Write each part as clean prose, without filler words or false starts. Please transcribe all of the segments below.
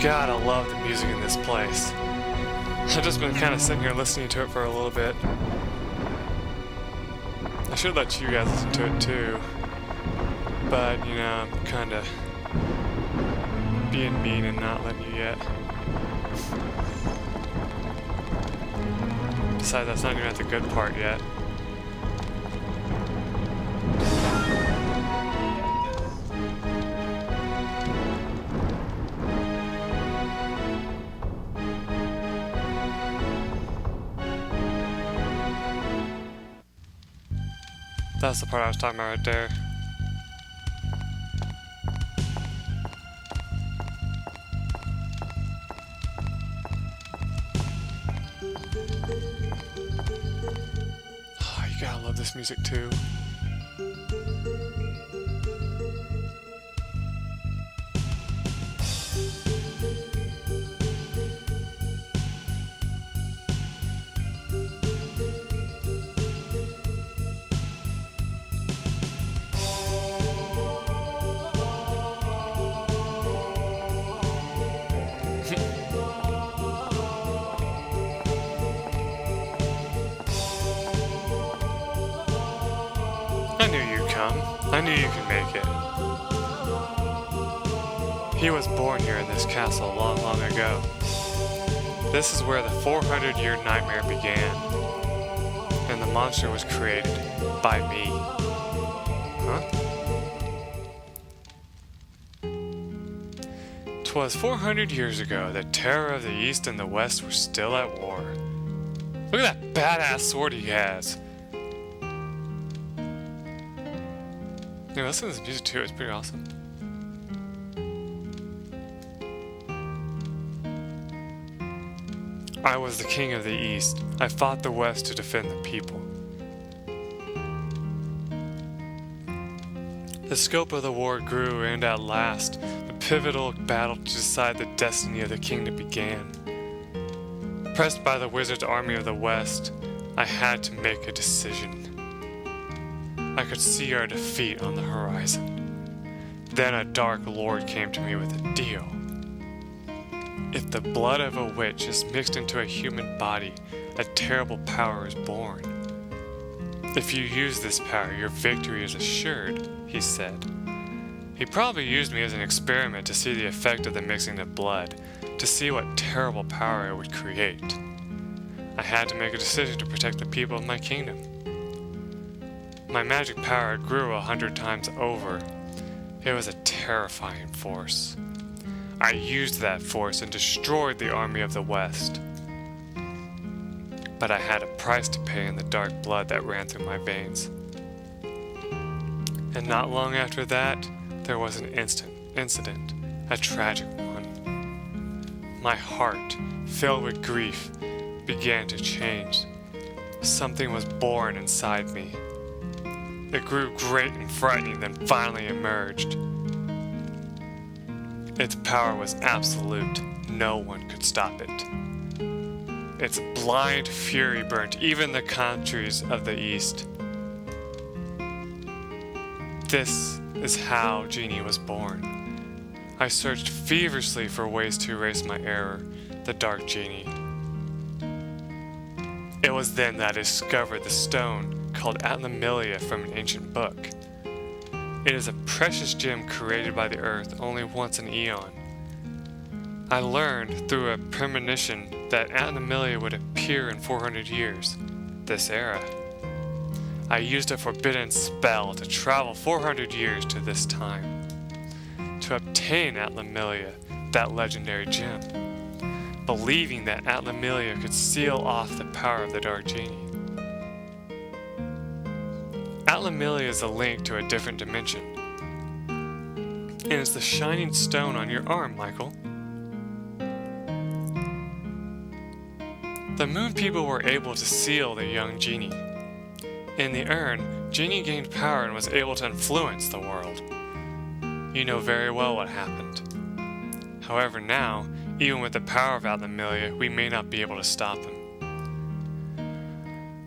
God, I love the music in this place. I've just been kind of sitting here listening to it for a little bit. I should let you guys listen to it too. But, you know, I'm kind of being mean and not letting you yet. Besides, that's not even at the good part yet. That's the part I was talking about right there. Oh, you gotta love this music too. I knew you'd come. I knew you could make it. He was born here in this castle long, long ago. This is where the 400-year nightmare began. And the monster was created by me. Huh? 'Twas 400 years ago that terror of the East and the West were still at war. Look at that badass sword he has. Yeah, listen to this music too, it's pretty awesome. I was the king of the East. I fought the West to defend the people. The scope of the war grew, and at last, the pivotal battle to decide the destiny of the kingdom began. Pressed by the wizard's army of the West, I had to make a decision. I could see our defeat on the horizon. Then a dark lord came to me with a deal. If the blood of a witch is mixed into a human body, a terrible power is born. If you use this power, your victory is assured, he said. He probably used me as an experiment to see the effect of the mixing of blood, to see what terrible power it would create. I had to make a decision to protect the people of my kingdom. My magic power grew 100 times over. It was a terrifying force. I used that force and destroyed the army of the West. But I had a price to pay in the dark blood that ran through my veins. And not long after that, there was an incident, a tragic one. My heart, filled with grief, began to change. Something was born inside me. It grew great and frightening, then finally emerged. Its power was absolute. No one could stop it. Its blind fury burnt even the countries of the East. This is how Genie was born. I searched feverishly for ways to erase my error, the Dark Genie. It was then that I discovered the stone called Atlamillia from an ancient book. It is a precious gem created by the earth only once an eon. I learned through a premonition that Atlamillia would appear in 400 years, this era. I used a forbidden spell to travel 400 years to this time, to obtain Atlamillia, that legendary gem, believing that Atlamillia could seal off the power of the Dark Genie. Atlamillia is a link to a different dimension. And it's the shining stone on your arm, Michael. The Moon People were able to seal the young Genie. In the urn, Genie gained power and was able to influence the world. You know very well what happened. However, now, even with the power of Atlamillia, we may not be able to stop him.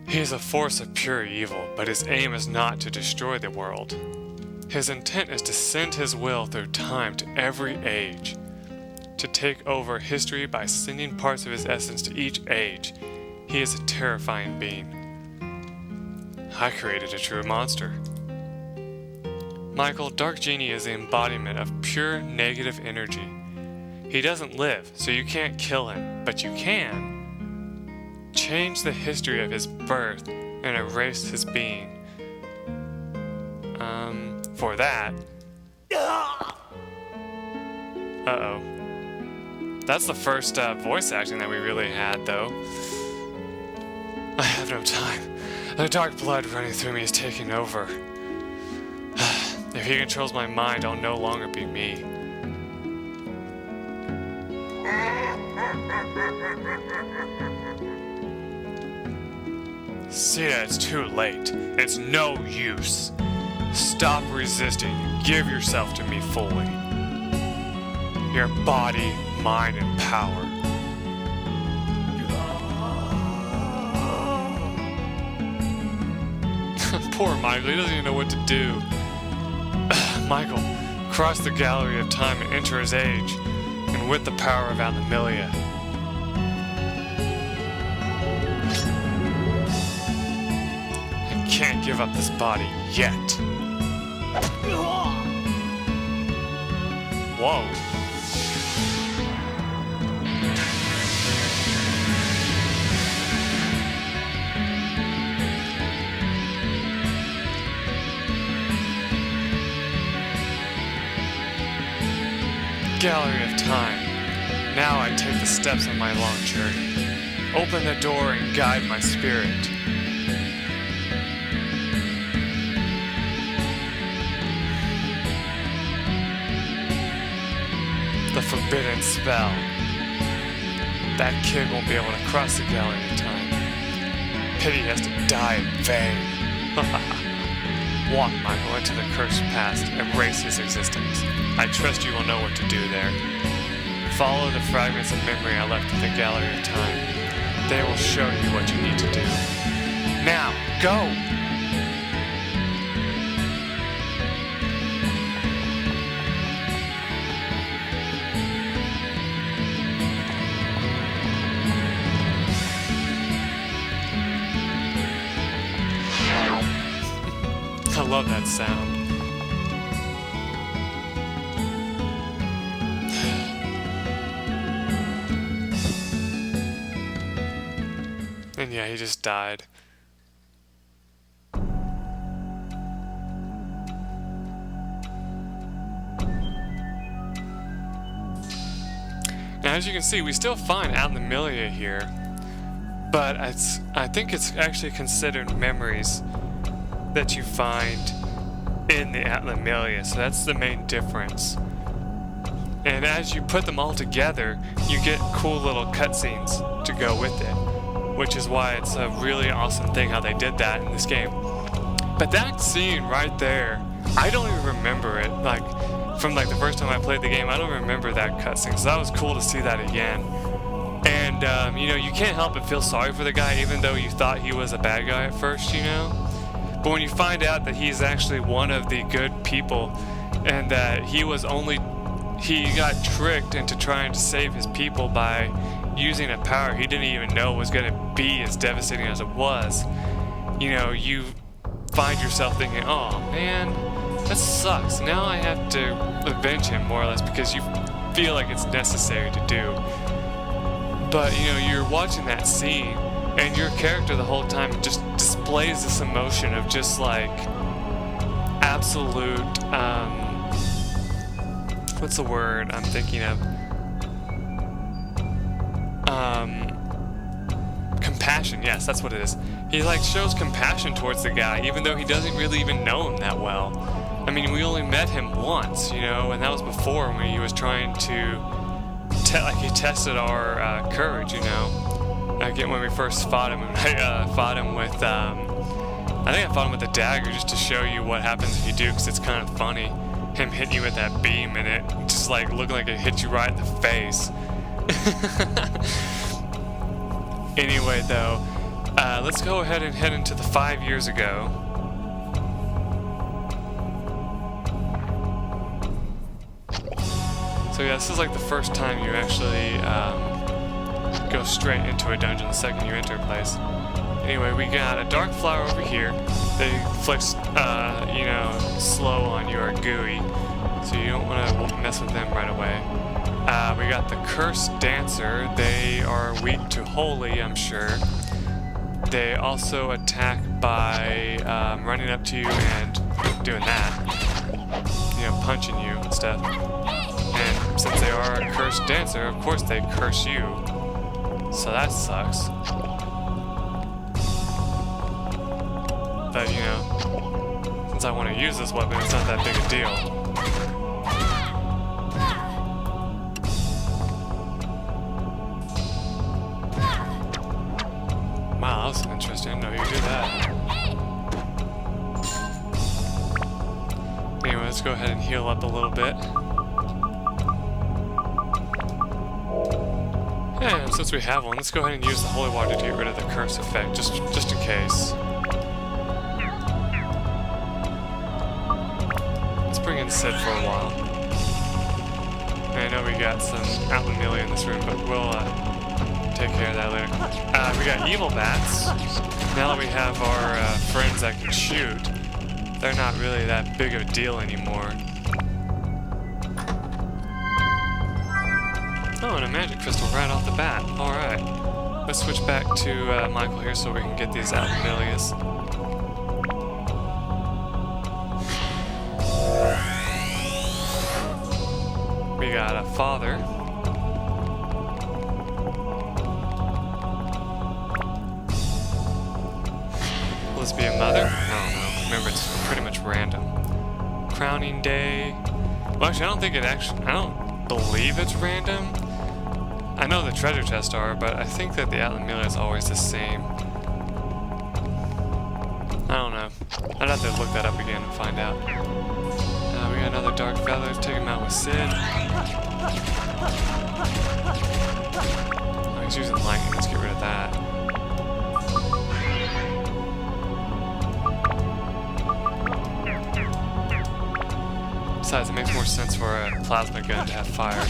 He is a force of pure evil, but his aim is not to destroy the world. His intent is to send his will through time to every age, to take over history by sending parts of his essence to each age. He is a terrifying being. I created a true monster. Michael, Dark Genie is the embodiment of pure negative energy. He doesn't live, so you can't kill him, but you can change the history of his birth and erase his being. For that... Uh-oh. That's the first voice acting that we really had, though. I have no time. The dark blood running through me is taking over. If he controls my mind, I'll no longer be me. Seda, it's too late. It's no use. Stop resisting. Give yourself to me fully. Your body, mind, and power. Poor Michael, he doesn't even know what to do. Michael, cross the gallery of time and enter his age, and with the power of Atlamillia. I can't give up this body yet. Whoa. Gallery of time. Now I take the steps on my long journey. Open the door and guide my spirit. The forbidden spell. That kid won't be able to cross the gallery of time. Pity he has to die in vain. Walk, Michael, into the cursed past. Erase his existence. I trust you will know what to do there. Follow the fragments of memory I left at the gallery of time. They will show you what you need to do. Now, go! I love that sound. And yeah, he just died. Now, as you can see, we still find Atlamillia here, but I think it's actually considered memories that you find in the Atlamillia, so that's the main difference. And as you put them all together, you get cool little cutscenes to go with it, which is why it's a really awesome thing how they did that in this game. But that scene right there, I don't even remember it. Like, from like the first time I played the game, I don't remember that cutscene, so that was cool to see that again. And, you know, you can't help but feel sorry for the guy, even though you thought he was a bad guy at first, you know? But when you find out that he's actually one of the good people, and that he got tricked into trying to save his people by using a power he didn't even know was going to be as devastating as it was, you know, you find yourself thinking, oh man, that sucks. Now I have to avenge him, more or less, because you feel like it's necessary to do. But, you know, you're watching that scene, and your character the whole time just displays this emotion of just like absolute, what's the word I'm thinking of? Compassion, yes, that's what it is. He like shows compassion towards the guy, even though he doesn't really even know him that well. I mean, we only met him once, you know, and that was before when he was trying to, he tested our courage, you know. Again, when we first fought him, I fought him with, I think I fought him with a dagger just to show you what happens if you do, because it's kind of funny. Him hitting you with that beam and it just like looking like it hit you right in the face. Anyway, though, let's go ahead and head into the 5 years ago. So So yeah, this is like the first time you actually go straight into a dungeon the second you enter a place. Anyway, we got a dark flower over here. They flex, you know, slow on you or gooey, so you don't want to mess with them right away. We got the cursed dancer. They are weak to holy, I'm sure. They also attack by running up to you and doing that, you know, punching you and stuff. And since they are a cursed dancer, of course they curse you. So that sucks. But, you know, since I want to use this weapon, it's not that big a deal. Wow, that was interesting. I didn't know you could do that. Anyway, let's go ahead and heal up a little bit. And since we have one, let's go ahead and use the holy water to get rid of the curse effect, just in case. Let's bring in Sid for a while. And I know we got some Outlamelia in this room, but we'll take care of that later. We got evil bats. Now that we have our friends that can shoot, they're not really that big of a deal anymore. Oh, and a magic crystal right off the bat. Alright. Let's switch back to Michael here so we can get these Outlamelias. We got a father. Let's be a mother? No. Remember, it's pretty much random. Crowning day. Well, actually, I don't believe it's random. I know the treasure chests are, but I think that the Outlamelia is always the same. I don't know. I'd have to look that up again and find out. We got another Dark Feather. Let's take him out with Sid. Oh, he's using lightning. Let's get rid of that. Besides, it makes more sense for a plasma gun to have fire.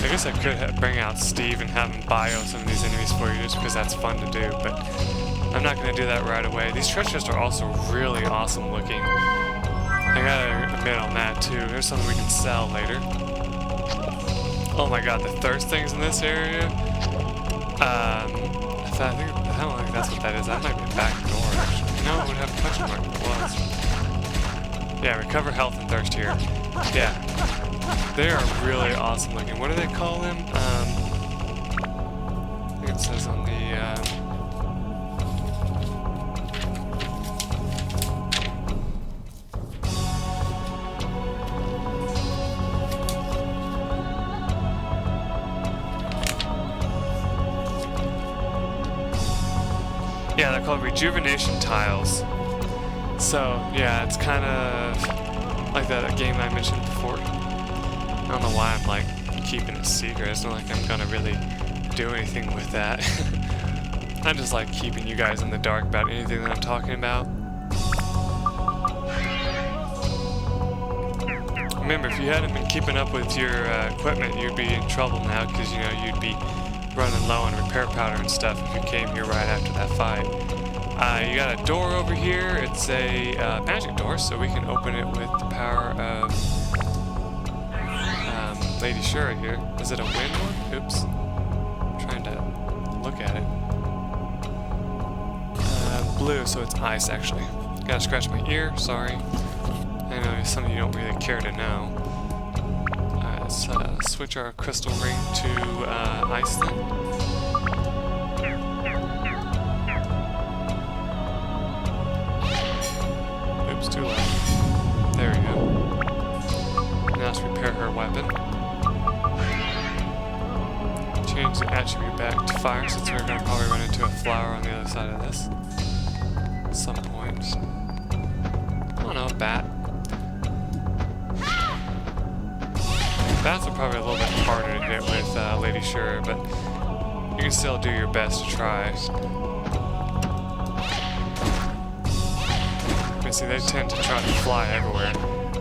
I guess I could bring out Steve and have him bio some of these enemies for you just because that's fun to do, but I'm not going to do that right away. These treasure chests are also really awesome looking. I gotta admit on that too. There's something we can sell later. Oh my god, the thirst things in this area? I don't think that's what that is. That might be a back door, actually. No, it would have a question mark. It was. Yeah, recover health and thirst here. Yeah. They are really awesome looking. What do they call them? I think it says on the... Yeah, they're called rejuvenation tiles. So, yeah, it's kind of like that game I mentioned before. I don't know why I'm like keeping it secret. It's not like I'm gonna really do anything with that. I just like keeping you guys in the dark about anything that I'm talking about. Remember, if you hadn't been keeping up with your equipment, you'd be in trouble now because, you know, you'd be running low on repair powder and stuff if you came here right after that fight. You got a door over here. It's a magic door, so we can open it with the power of Lady Shura here. Is it a wind one? Oops. I'm trying to look at it. Blue, so it's ice actually. Gotta scratch my ear, sorry. I know it's something you don't really care to know. Let's switch our crystal ring to ice then. Oops, too loud. There we go. Now let's repair her weapon. Change the attribute back to fire since we're going to probably run into a flower on the other side of this at some point. I don't know, a bat. Bats are probably a little bit harder to hit with Lady Shura, but you can still do your best to try. You see, they tend to try to fly everywhere.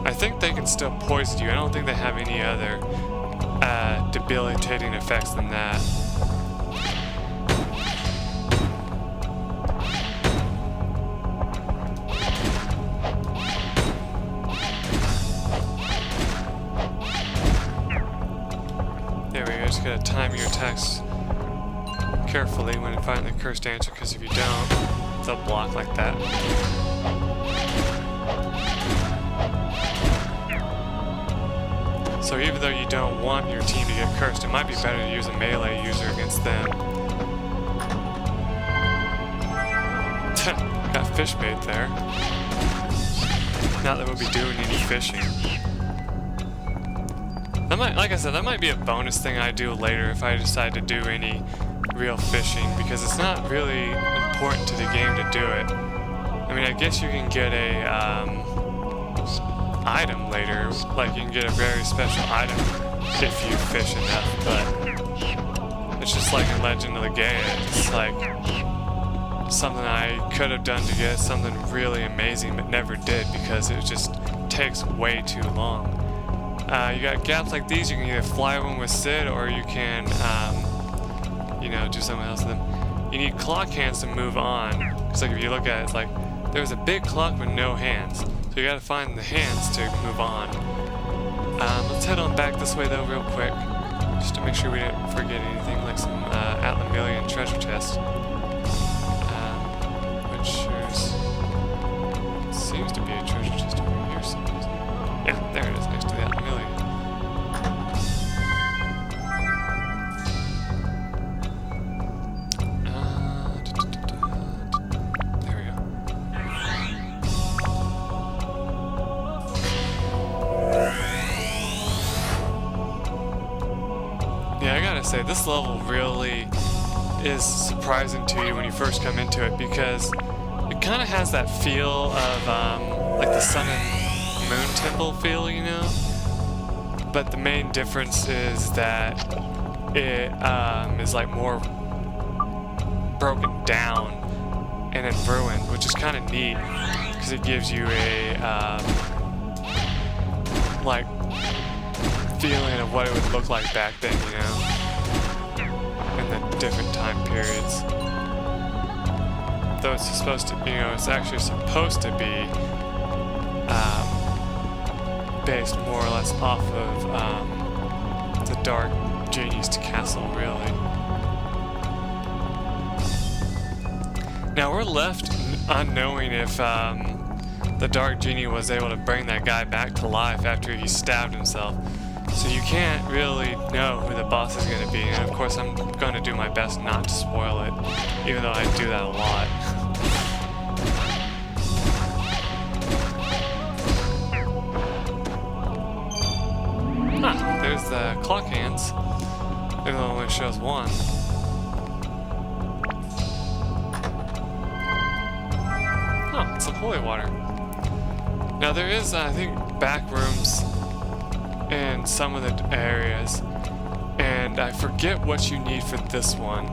I think they can still poison you. I don't think they have any other debilitating effects than that. There we go, just gotta time your attacks carefully when you find the cursed answer, because if you don't, they'll block like that. So even though you don't want your team to get cursed, it might be better to use a melee user against them. Got fish bait there. Not that we'll be doing any fishing. That might, like I said, that might be a bonus thing I do later if I decide to do any real fishing, because it's not really important to the game to do it. I mean, I guess you can get a item later, like you can get a very special item if you fish enough, but it's just like in Legend of the Gaia. It's like something I could have done to get something really amazing but never did because it just takes way too long. You got gaps like these. You can either fly one with Sid, or you can you know, do something else with them. You need clock hands to move on, because like if you look at it, it's like there's a big clock with no hands, so you gotta find the hands to move on. Let's head on back this way though real quick, just to make sure we didn't forget anything, like some Atlamillion treasure chest, which seems to be a treasure chest over here somewhere. Yeah, there it is, next to the Atlamillion. Say this level really is surprising to you when you first come into it, because it kind of has that feel of like the Sun and Moon Temple feel, you know, but the main difference is that it is like more broken down and then ruined, which is kind of neat because it gives you a like feeling of what it would look like back then, you know, in the different time periods. Though it's supposed to, you know, it's actually supposed to be based more or less off of the Dark Genie's castle, really. Now we're left unknowing if the Dark Genie was able to bring that guy back to life after he stabbed himself. So you can't really know who the boss is going to be, and of course I'm going to do my best not to spoil it, even though I do that a lot. There's the clock hands, even though it only shows one. Oh, it's some holy water. Now there is, I think, back rooms in some of the areas, and I forget what you need for this one,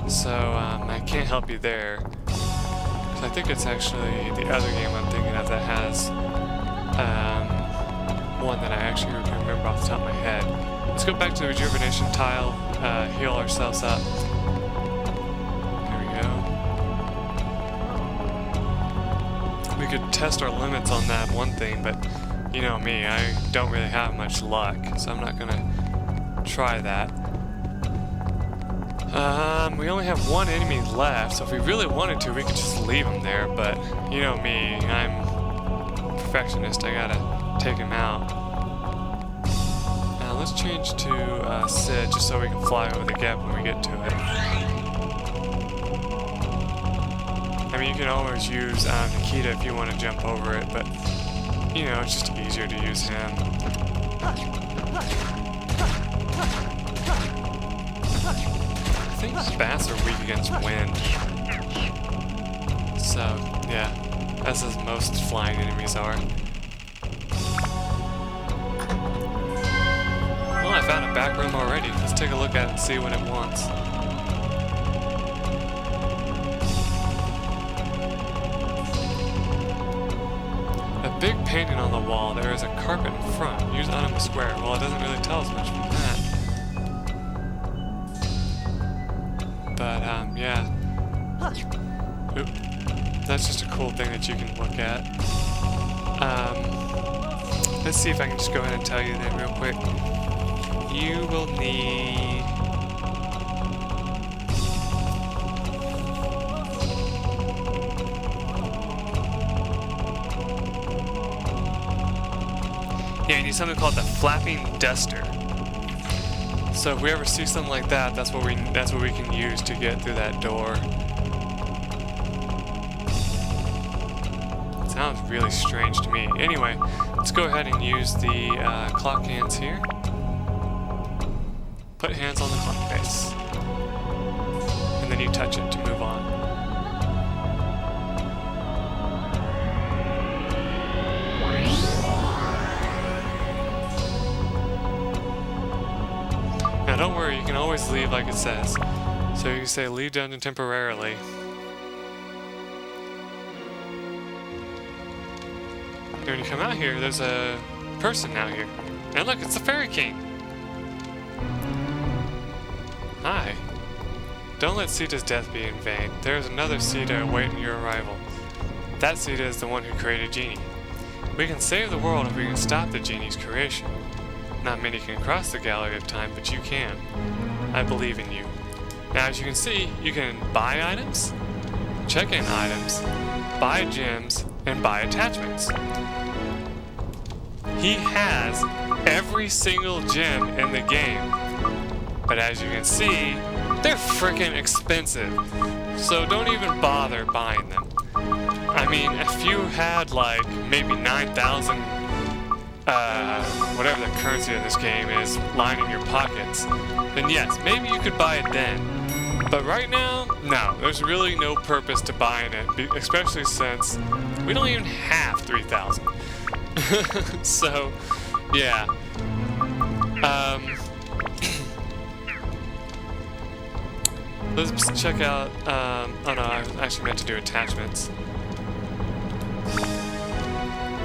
so I can't help you there. So I think it's actually the other game I'm thinking of that has one that I actually can remember off the top of my head. Let's go back to the rejuvenation tile, heal ourselves up. There we go. We could test our limits on that one thing, but you know me, I don't really have much luck, so I'm not gonna try that. We only have one enemy left, so if we really wanted to, we could just leave him there, but you know me, I'm a perfectionist, I gotta take him out. Now let's change to Sid, just so we can fly over the gap when we get to it. I mean, you can always use Nikita if you want to jump over it, but you know, it's just easier to use him. I think bats are weak against wind. So, yeah, as most flying enemies are. Well, I found a back room already. Let's take a look at it and see what it wants. A big painting on the wall. There is a carpet in front. Use item square. Well, it doesn't really tell us much from that. But, yeah. Oop. That's just a cool thing that you can look at. Let's see if I can just go ahead and tell you then real quick. You will need... Yeah, you need something called the flapping duster. So if we ever see something like that, that's what we can use to get through that door. It sounds really strange to me. Anyway, let's go ahead and use the clock hands here. Put hands on the clock face. And then you touch it to move on. Now don't worry, you can always leave like it says. So you can say leave dungeon temporarily. And when you come out here, there's a person out here. And look, it's the Fairy King! Hi. Don't let Seda's death be in vain. There is another Seda awaiting your arrival. That Seda is the one who created Genie. We can save the world if we can stop the Genie's creation. Not many can cross the gallery of time, but you can. I believe in you. Now, as you can see, you can buy items, check in items, buy gems, and buy attachments. He has every single gem in the game. But as you can see, they're freaking expensive. So don't even bother buying them. I mean, if you had like maybe 9,000 whatever the currency of this game is, lining your pockets, then yes, maybe you could buy it then. But right now, no, there's really no purpose to buying it, especially since we don't even have 3,000. So, yeah. Let's check out, oh no, I actually meant to do attachments.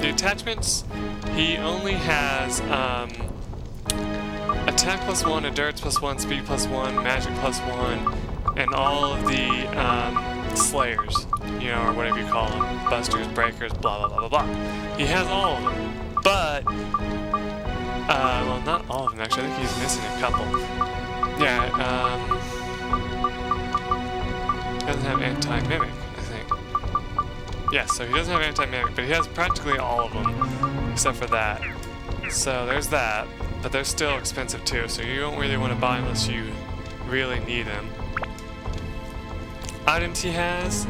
The attachments, he only has attack +1, endurance +1, speed +1, magic +1, and all of the slayers, you know, or whatever you call them, busters, breakers, blah blah blah blah blah. He has all of them, but well, not all of them actually. I think he's missing a couple. Yeah, doesn't have anti-mimic. Yeah, so he doesn't have anti-mimic, but he has practically all of them, except for that. So there's that, but they're still expensive too, so you don't really want to buy them unless you really need them. Items he has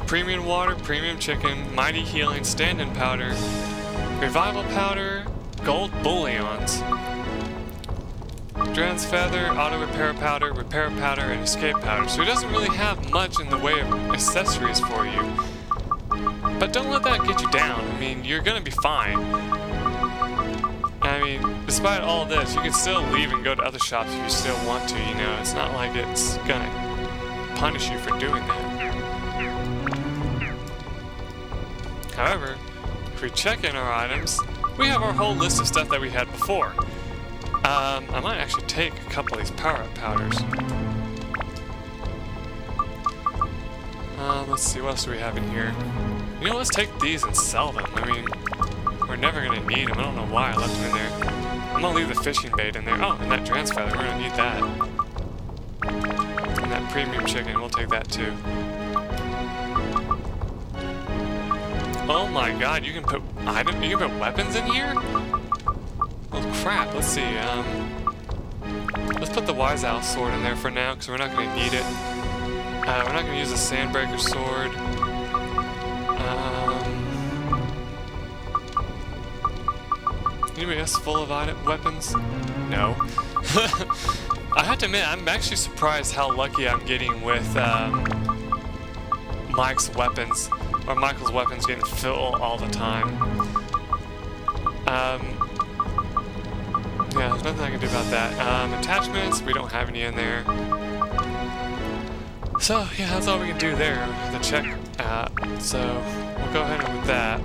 premium water, premium chicken, mighty healing, stand-in powder, revival powder, gold bullions, Dran's feather, auto repair powder, and escape powder. So he doesn't really have much in the way of accessories for you. But don't let that get you down. I mean, you're gonna be fine. I mean, despite all this, you can still leave and go to other shops if you still want to, you know. It's not like it's gonna punish you for doing that. However, if we check in our items, we have our whole list of stuff that we had before. I might actually take a couple of these power-up powders. Let's see, what else do we have in here? You know, let's take these and sell them. I mean, we're never going to need them. I don't know why I left them in there. I'm going to leave the fishing bait in there. Oh, and that Dran's feather. We're going to need that. And that premium chicken. We'll take that too. Oh my god, you can put weapons in here? Oh crap, let's see, let's put the Wise Owl sword in there for now, because we're not going to need it. We're not going to use the Sandbreaker sword. Anybody else full of weapons? No. I have to admit, I'm actually surprised how lucky I'm getting with Michael's weapons getting full all the time. Yeah, there's nothing I can do about that. Attachments, we don't have any in there. So, yeah, that's all we can do there, the check. So, we'll go ahead with that.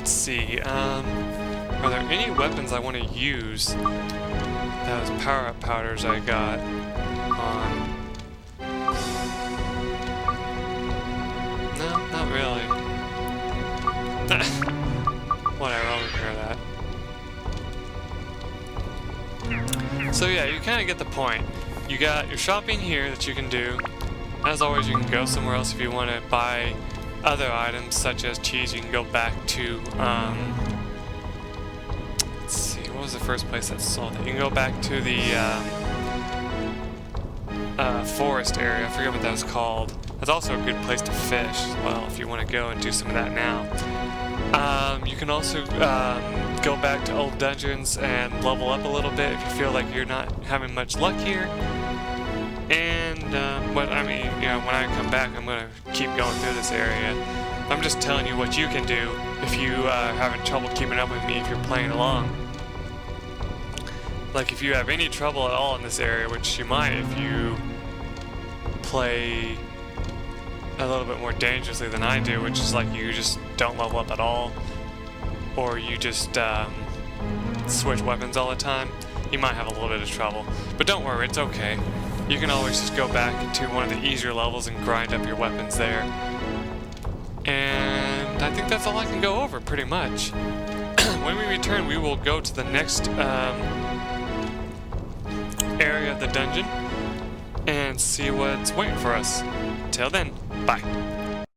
let's see. Are there any weapons I want to use? Those power-up powders I got on. No, not really. Whatever, I'll repair that. So yeah, you kind of get the point. You got your shopping here that you can do. As always, you can go somewhere else if you want to buy other items such as cheese. You can go back to, let's see, what was the first place that sold it? You can go back to the forest area. I forget what that was called. That's also a good place to fish as well if you want to go and do some of that now. You can also go back to old dungeons and level up a little bit if you feel like you're not having much luck here. And but I mean, you know, when I come back, I'm gonna keep going through this area. I'm just telling you what you can do if you are having trouble keeping up with me if you're playing along. Like if you have any trouble at all in this area, which you might if you play a little bit more dangerously than I do, which is like you just don't level up at all, or you just switch weapons all the time, you might have a little bit of trouble. But don't worry, it's okay. You can always just go back to one of the easier levels and grind up your weapons there. And I think that's all I can go over, pretty much. When we return, we will go to the next area of the dungeon and see what's waiting for us. Till then, bye.